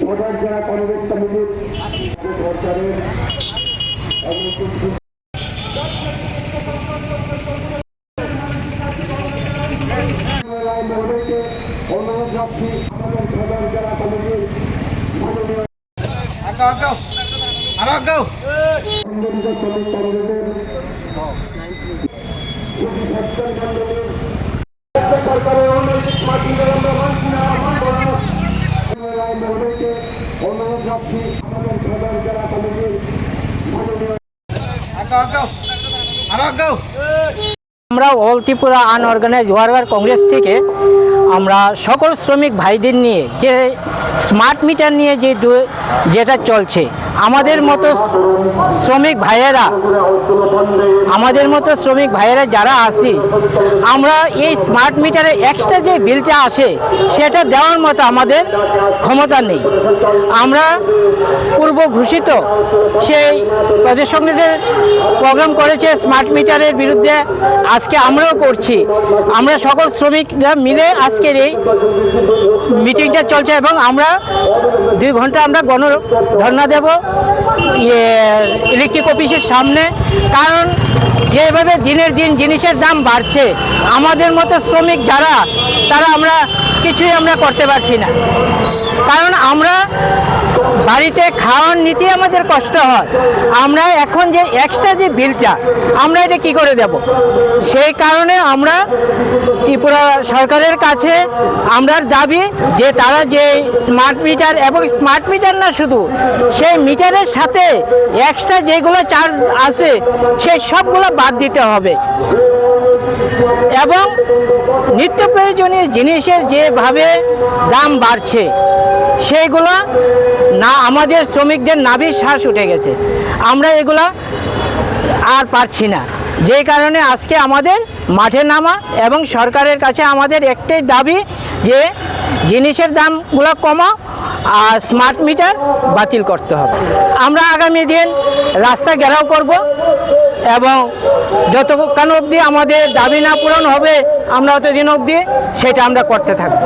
প্রধান জেলা কংগ্রেস কমিটির সরকারের অনুরোধ রাখছি আমাদের প্রধান জেলা কমিটির মাননীয় শ্রমিক কংগ্রেসের সরকারের অনৈতিক মাধ্যমে আমরা মানছি না অনুরোধ রাখছি আমাদের প্রধান জেলা কমিটির মাননীয় আমরা all Tripura unorganised worker Congress থেকে আমরা সকল শ্রমিক ভাইদের নিয়ে যে স্মার্ট মিটার নিয়ে যেটা চলছে আমাদের মতো শ্রমিক ভাইয়েরা যারা আছি আমরা এই স্মার্ট মিটারে এক্সট্রা যে বিলটা আসে সেটা দেওয়ার মতো আমাদের ক্ষমতা নেই। আমরা পূর্ব ঘোষিত সেই প্রদেশ কংগ্রেসের প্রোগ্রাম করেছে স্মার্ট মিটারের বিরুদ্ধে, আজকে আমরাও করছি। আমরা সকল শ্রমিকরা মিলে আজকের এই মিটিংটা চলছে এবং আমরা 2 ঘন্টা আমরা গণধর্ণা দেব ইলেকট্রিক অফিসের সামনে। কারণ যেভাবে দিনের দিন জিনিসের দাম বাড়ছে আমাদের মতো শ্রমিক যারা তারা আমরা কিছুই আমরা করতে পারছি না। কারণ আমরা বাড়িতে খাওয়ার নিতে আমাদের কষ্ট হয়, আমরা এখন যে এক্সট্রা যে বিলটা আমরা এটা কি করে দেব? সেই কারণে আমরা ত্রিপুরা সরকারের কাছে আমরা দাবি যে তারা যে স্মার্ট মিটার এবং স্মার্ট মিটার না শুধু সেই মিটারের সাথে এক্সট্রা যেগুলো চার্জ আছে সেই সবগুলো বাদ দিতে হবে এবং নিত্য প্রয়োজনীয় জিনিসের যেভাবে দাম বাড়ছে সেইগুলো না, আমাদের শ্রমিকদের নাভির শ্বাস উঠে গেছে, আমরা এগুলা আর পারছি না। যেই কারণে আজকে আমাদের মাঠে নামা এবং সরকারের কাছে আমাদের একটাই দাবি যে জিনিসের দামগুলো কমা আর স্মার্ট মিটার বাতিল করতে হবে। আমরা আগামী দিন রাস্তা ঘেরাও করব এবং যতক্ষণ অবধি আমাদের দাবি না পূরণ হবে আমরা অতদিন অবধি সেটা আমরা করতে থাকব।